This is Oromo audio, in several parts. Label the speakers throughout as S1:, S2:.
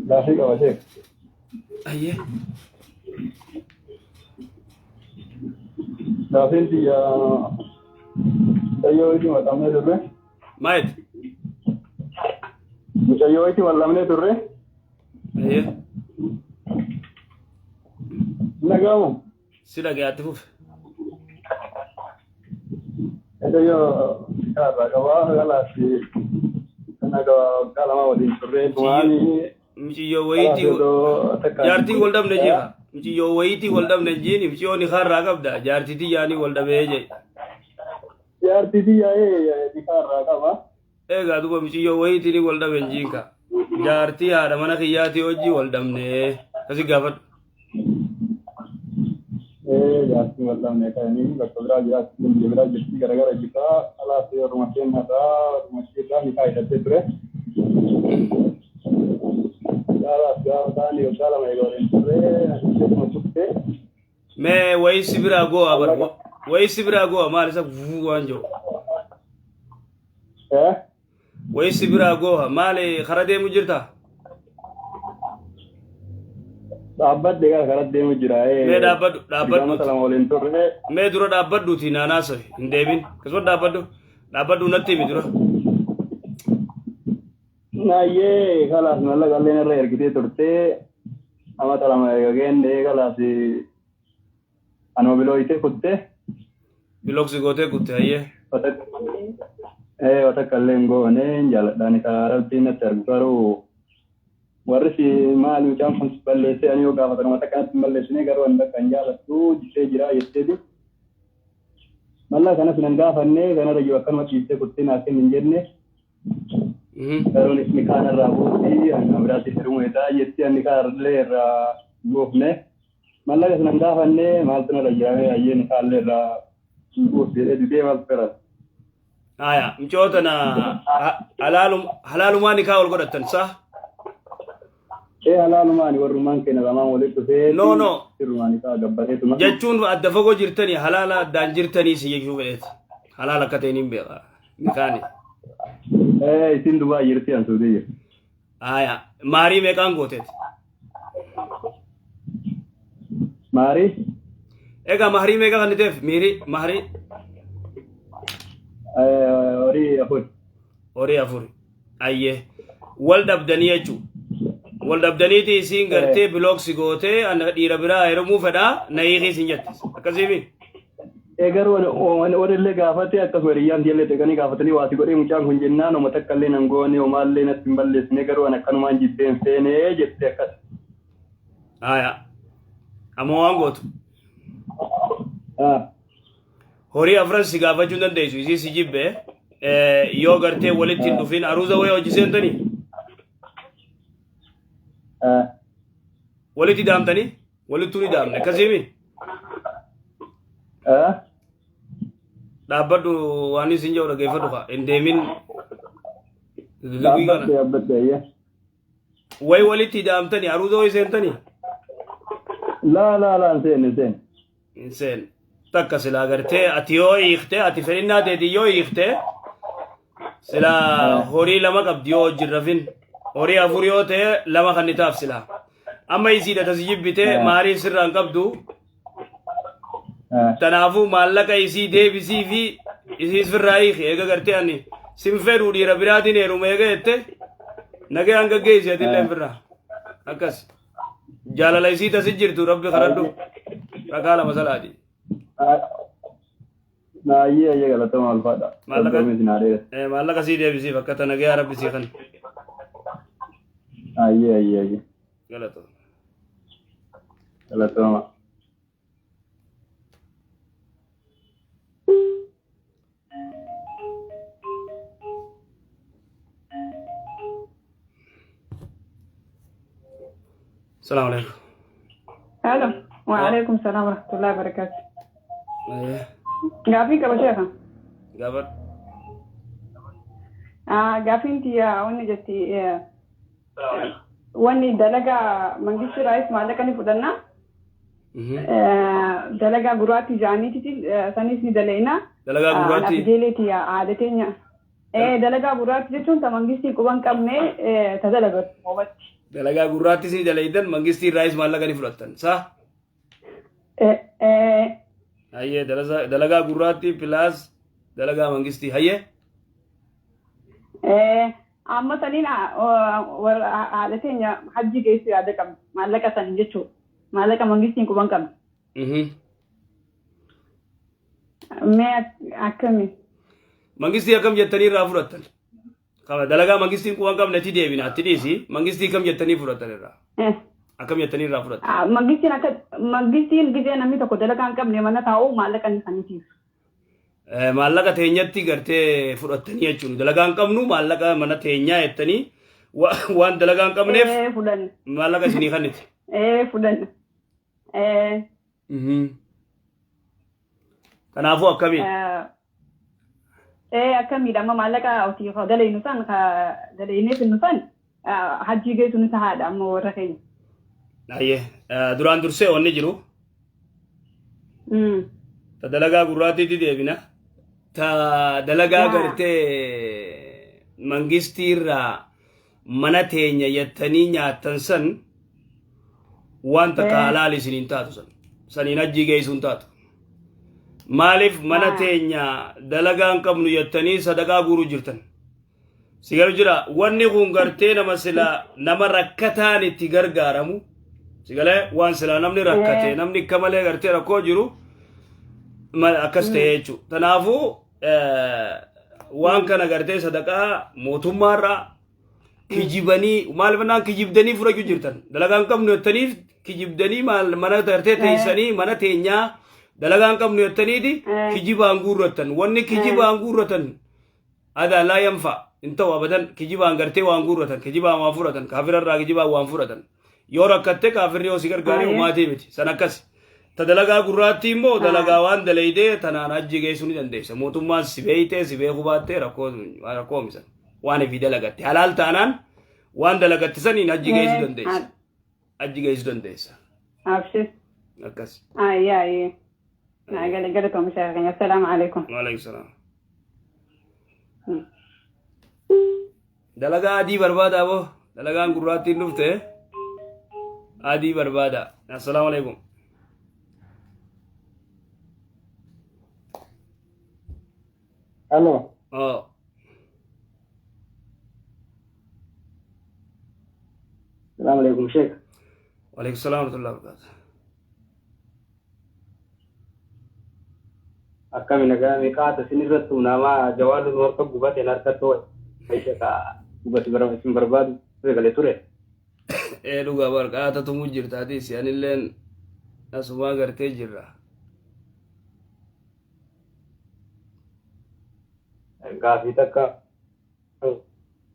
S1: دافيك أو شيء
S2: أيه
S1: دافين يا أيوة ما تمني ترى
S2: مايت
S1: مش أيوة ولا مني ترى
S2: أيه
S1: نقامو
S2: سيلا قاعد تفوف
S1: أيوة كارا كوا كلا في أنا كلا ما ودي ترى تواني
S2: مشي يو ويتي جارتي ولدم نجيها مشي يو ويتي ولدم نجيني مشي يو نخار راقب دا جارتي تي يعني ولدم يجي
S1: यार दीदी आए दिखा रहा था वहाँ
S2: إيه قاعد مشي يو ويتي ني ولدم نجينكا جارتي هذا منا خياتي وجي ولدم نه كسي قافت
S1: यार मतलब ने कहा नहीं बकरा यार लिबरा जिसकी करेगा रजिका अल्लाह से और मशीन हटा और मशीन का निकाय देते थे यार यार दानी उशाला में गए थे मचुके
S2: मैं वही सिबरा गो अबर वही सिबरा गो हमारे सब वुआंजो
S1: है
S2: वही सिबरा गो हमारे खरदे मुजरता
S1: दाबत देगा खरद दे मुजराए
S2: मैं दाबत
S1: सलाम वालेकुम तो रे
S2: मैं दूर दाबत दूती नाना से इंडेबिन कसो दाबत नत्ती मी दूर
S1: ना ये खलास नल्ला गल्ले ने रे किते तोड़ते हमारा सलाम वालेकुम दे खलास अनोबिलो इते कुत्ते
S2: बिलोक से गोते कुत्ते आइए
S1: wata kallen go ne jaladani ka rabbi na targaro warsi malu jam fun balle se ani yoga mata mata kan balle sine garo anda kan jalatu jise jira yette malla kana sunanga fanne kana rayu kan ma chite kutte na ke ninjenne garo ni kana rabu ti amra ti heru eda yette ani ka le ra gofne malla sunanga fanne maltana rayu ayye ni kalle ra go se de mal pera
S2: آية مجودنا حلال ما نكاح والقرة تنسى
S1: إيه حلال ما ني ورمان كنا زمان ولدت في
S2: نو
S1: ورمان كا غبره تما
S2: جچون أدفعو جرتني حلال دان جرتني سيجو بيت حلال كتينين بيا مكاني
S1: إيه سين دبا يرتي أن سودي
S2: آية ماري مكان قوتت
S1: ماري
S2: إيه ماري مكان نتف ميري ماري أوري أفوري أيه والدبدني يجو والدبدني تي سينغرتي بلوك سيغوتي أنا ديرا برا هرمو فدا نايغي سينجت كذيبي
S1: egar wani le gafati akaswariyan dielle te kani gafatani wati gori muchan hunjenna no matakalle nangone o malle na timballe sine garo ana kanuman jitten sene jette akas
S2: aya amo wangotu horii afran si gaafachuu dandeessu isii si jibbe yoo gartee walitti hin dhufin aruuza wayii hojjiseentanii walitti daamtanii walittuu ni daamne akkasiimi dhaabbadhu waan isin jedhu dhageeffadhu kaa hin deemin wayi walitti daamtanii aruuza wayii seentanii
S1: la hin
S2: seen takka sila gartee ati yoo hiikte ati fedhinnaa teeti yoo hiikte sila horii lama qabdi yoo hojii rafin horii afur yoo ta'e lama kannitaaf sila amma isiidha tasi jibbite maarii sirraan qabdu tanaafuu maallaqa isii deebisii fi isii sirraa hiiki eega gartee ani sin fedhuu dhiira biraatiin heeruma eega jette nagee hanga geessi atillee firraa akkas jaalala isii tasi jirtu rabbi kadhadhu rakaa lama salaati
S1: na ye galata mal fada
S2: maallaqa sii deebisii fakkata nagee rabbi sii kan
S1: ayye
S2: galata السلام عليكم.
S3: الو وعليكم السلام ورحمه الله وبركاته. قافين كيف شيخة؟
S2: قافت
S3: قافين تي وني جتي وني دلقا منجيش رئيس مالكني فدنا دلقا قراتي جاني تي سنيسني دلينا
S2: دلقا قراتي
S3: جيلتي عادتين دلقا قراتي جتون تمنجيشي كوان كمني تدلقت موبت
S2: dalagaa gurraatti isin dalaydan mangistii irraayis maallaqa ni fudhattan saa hayyee dalagaa gurraatti pilaas dalagaa mangistii hayyee
S3: amma saniin haadha teenya hajji geessu yaada qabna maallaqa san jechuudha maallaqa mangistiin quban qabna mee akkami
S2: mangistii akkam jettanii irraa fudhattan kama dalagaa mangistiin quban qabna itti deebina itti dhiisi mangistii kam jettanii fudhattan irraa akkam jettanii irraa fudhattan
S3: mangistiin gizee namni tokko dalagaa hin qabne mana taa'u maallaqa ni saniitiif
S2: maallaqa teenyatti gartee fudhattanii jechuun dalagaa hin qabnu maallaqa mana teenyaa jettanii waan dalagaa hin qabneef maallaqa isinii kanniti
S3: fudhanna
S2: kanaafuu akkamiin
S3: akkamiidha amma maallaqa otii galaynu san galayneef nu san hajjii geessu nu tahaadha amma warra keenya
S2: ayyee duraan dursee wanni jiru ta dalagaa gurraattiitti deebina ta dalagaa gartee mangistiirraa mana teenya jettanii nyaattan san waan takka halaal isiniin taatu saniin hajjii geessuun taatu maaliif mana teenya dalagaa hin qabnu jettanii sadaqaa guuruu jirtan sigar jira wanni kun gartee nama sila nama rakkataan itti gargaaramu sigalee waan sila namni rakkate namni akka malee gartee rakkoo jiru akkas ta'e jechuudha kanaafuu waan kana gartee sadaqaa mootummaarraa kijibanii maal fannaan kijibdanii fudhachuu jirtan dalagaa hin qabnu jettaniif kijibdanii maal mana gartee teessanii mana teenyaa dalagaa hin qabnu jettaniiti kijibaan guurratan wanni kijibaan guurratan ada laa yanfa hin ta'u abadan kijibaan gartee waan guurratan kijibaan waan fudhatan kaafirarraa kijibaan waan fudhatan yoo rakkatte kaafirri yoo si gargaaree umaatii miti san akkas ta dalagaa gurraatti immoo dalagaa waan dalaydee tanaan hajji geessuu ni dandeessa mootummaan si beeytee si beekuu baattee rakkoo misan waan ifi dalagatte halaal taanaan waan dalagatte saniin hajji geessuu dandeessa hajji geessuu dandeessa
S3: abshir
S2: akkas
S3: ayyee galatoom sheekh assalaamu alaykum
S2: waalaikum salaam dalagaa adii barbaada abo dalagaan gurraattiin dhufte adii barbaada assalaamu alaykum
S1: Halo.
S2: Oh.
S1: Assalamualaikum Sheikh.
S2: Waalaikumsalam warahmatullahi wabarakatuh.
S1: Akkami nagaa meeqaata sinirrattu nama jawaadun warqa gubate narkatoo ka gubati isin barbaadu galee ture.
S2: Dhugaa barqaata tumuu jirtaati si'anilleen asumaa gartee jirra.
S1: Gaafii takka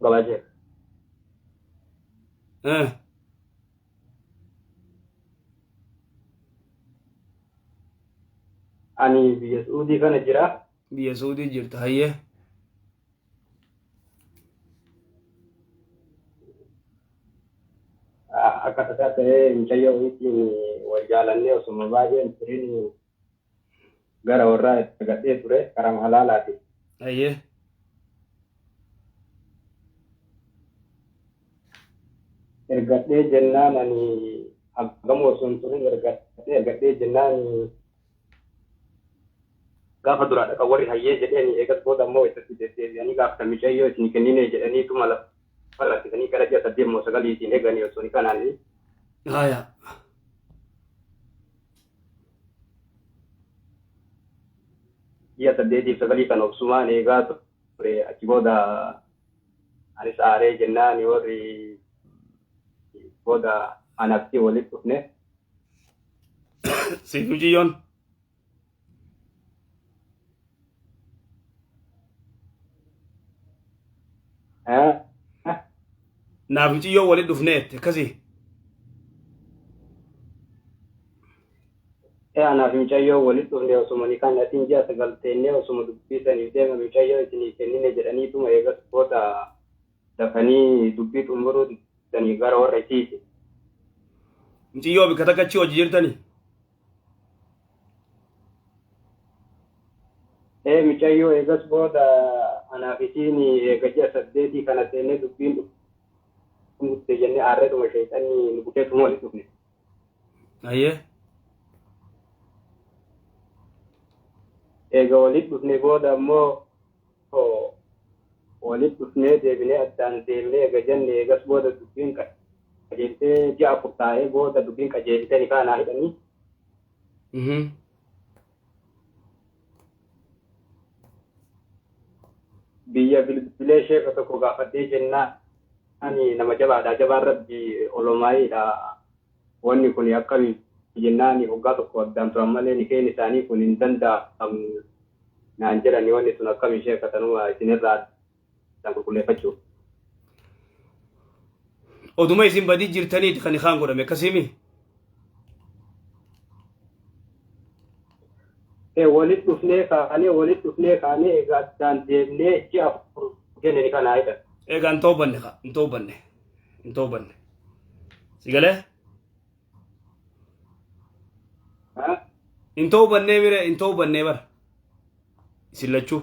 S1: gabaa Sheikh. Ani biyya Saudii kana jira.
S2: Biyya Saudii jirta hayyee.
S1: Akka tasaa ta'ee mucayyoo waliin wal jaalannee osuma baay'een turiin gara warraa itti gadhee ture karaa halaalaati.
S2: Hayyee.
S1: Ergadhee jennaan ani hagamoo osoo hin turin ergadhee jennaan gaafa duraadha kan warri hayyee jedheen eegas booda ammoo itti deddeebi'anii gaafa mucayyoo isin kennine jedhaniituma lafa lakkisanii gara ji'a 8 isin eeganii osoo ni kanaan.
S2: Haya.
S1: Ji'a 8 kan obsumaan eegaa ture achi booda anis aaree jennaan warri booda anatti walitti dhufne.
S2: Siif mucayyoon. Naaf mucayyoo walitti dhufneetti akkasii.
S1: Anaaf mucayyoo walitti dhufne osuma ni kan atiin ji'a 9 teennee osuma dubbisaniif deema mucayyoo isinii kennine jedhaniituma eegas booda dafanii dubbii xumuruu danii gara warra isiiti.
S2: Mucayyoo bikka takka achi hojii jirtanii?
S1: Mucayyoo eegas booda anaaf isiin eega ji'a 8 kana teennee dubbiin dhufte jennee aarreedhuma sheexanii nu bukeessuma walitti dhufne.
S2: Ayyee.
S1: Egaa walitti dhufne booda ammoo walitti dhufnee deebinee addaan deemnee egaa jenne eegas booda dubbiin qajeeltee ji'a 4 taa'ee booda dubbiin qajeeltee nikaa naa hidhanii. Biyya bilbilee sheeka tokko gaafadhee jennaan ani nama jabaadha jabaan rabbi olomaayiidha wanni kun akkami jennaan hoggaa tokko addaan turan malee nikeen isaanii kun hin danda'amu naan jedhani wanni sun akkami sheeka tanuma isinirraa addaan qulqulleeffachuu.
S2: Oduma isin badii jirtaniiti kan nikaan godhame akkasimi.
S1: Walitti dhufnee kaanee egaa addaan deemnee ji'a 4 jenne nikaa naa hidhan.
S2: Egaa hin toobanne. Sigalee? Hin toobanne bara. Isin lachuu.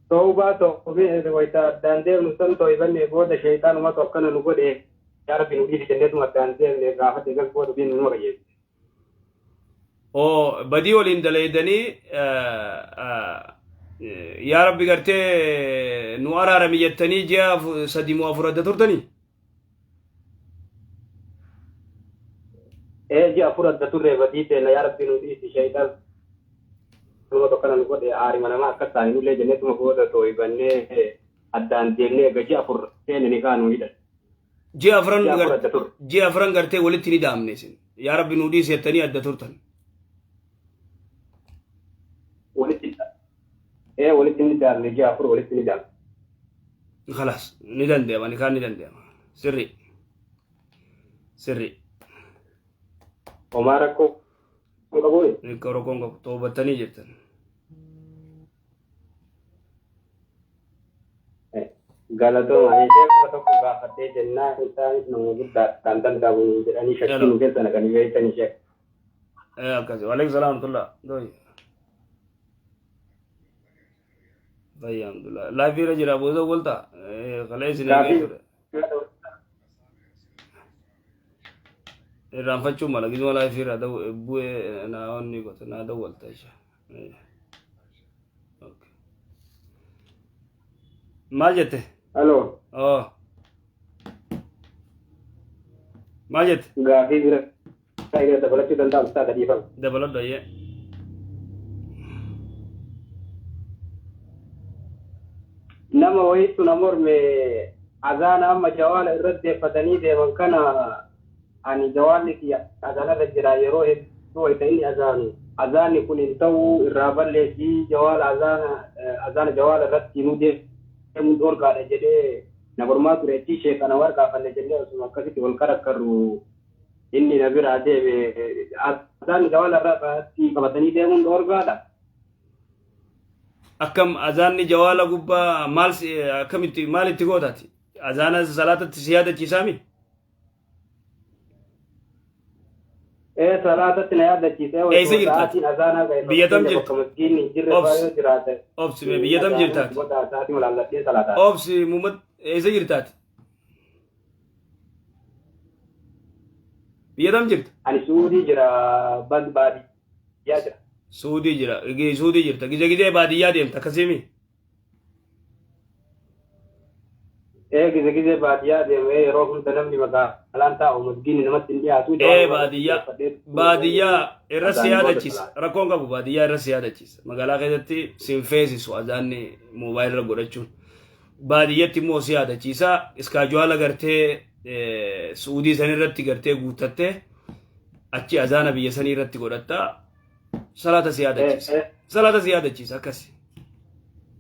S1: Toobaa toofee wayita addaan deemnu san tooyibannee booda sheexaanumatu akkana nu godhe yaa rabbi nu dhiisi jenneetuma addaan deemne gaafate egas booda biin nu qajeelche.
S2: Badii waliin dalaydanii yaa rabbi gartee nu araarami jettanii ji'a 3 moo 4 adda turtanii?
S1: Ji'a 4 adda turre badii teena yaa rabbi nu dhiisi sheexaan numa tokkana nu godhe aarima namaa akkas taa'e nullee jenneetuma booda tooyibannee addaan deemnee egaa ji'a 4 teene nikaa nu hidhan.
S2: Ji'a 4 gartee walitti ni daamne isin yaa rabbi nu dhiisi jettanii adda turtan.
S1: walitti ni daamne ji'a 4 walitti ni daamne.
S2: Khalaas ni dandeema nikaan ni dandeema sirri.
S1: Homaa rakkoo qabu.
S2: Nikaa rakkoon qabu toobattanii jirtan.
S1: Galatooma ishee tokko gaafadhee jennaan isaanis nama guddaa kan danda'amu jedhanii shakkii nu keessa naqanii beektan ishee.
S2: Akkasii waalaikum salaam tullah dooyi. Baay'ee alhamdulillah laafii irra jira booda walta kalee isin eegalee irraanfachuu mala gizuma laafii irra bu'ee naa onni gote naa dawwalta ishee. Maal jette?
S1: Aloo.
S2: Maal jette?
S1: Gaafii bira dabalachuu danda'amu isaa gadiifama.
S2: Dabaladhu ayyee.
S1: Nama wayiitu na morme azaana amma jawaala irratti deeffatanii deeman kana ani jawaalli kiyya azaanarra jira yeroo hedduu wayita inni azaanu. Azaanni kun hin ta'uu irraa balleessii jawaala azaana jawaala irratti nu deemuun dhorgaadha jedhee na mormaa ture achi sheekana warqaafanne jennee osuma akkasitti wal karakkarru inni na biraa deeme azaanni jawaala irratti qabatanii deemuun dhorgaadha.
S2: Akkam azaanni jawaala gubbaa akkamitti maalitti gootaati? Azaana salaatatti si yaadachiisaami?
S1: Salaatatti na yaadachiisee
S2: eessa jirtaati? Biyyatam jirta? Obsi biyyatam jirtaati? Obsi muummat eessa jirtaati? Biyyatam jirta?
S1: Ani Suudii jira baadiyyaa jira.
S2: Suudii jirta gizee baadiyyaa deemta akkasimi?
S1: Gizee baadiyyaa deemee yeroo hunda namni magaalaan taa'u masgiinni namatti hin dhiyaatu.
S2: Baadiyyaa irra si yaadachiisa rakkoon qabu baadiyyaa irra si yaadachiisa magaalaa keessatti sin feesisu azaanni moobaayilirra godhachuun baadiyyatti immoo si yaadachiisa iskaajuwaala gartee Suudii san irratti gartee guuttattee achi azaana biyya sanii irratti godhatta. Salata si yaadachiisa akkasi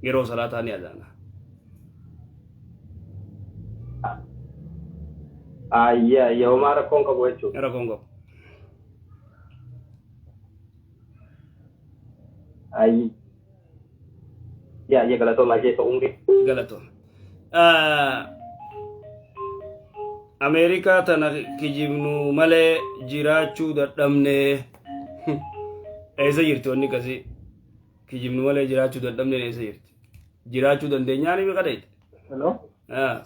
S2: yeroo salaataa ni azaana.
S1: Ayyaa homaa rakkoon qabu jechuudha.
S2: Rakkoon qabu.
S1: Ayyaa galatooma ishee ta'uun
S2: galatooma. Ameerikaa tana kijibnu malee jiraachuu dadhabne. Eessa jirti wanni akkasii kijibnu malee jiraachuu dadhabne eessa jirti? Jiraachuu dandeenyaan mi kadhaite?
S1: Hello?
S2: Ah,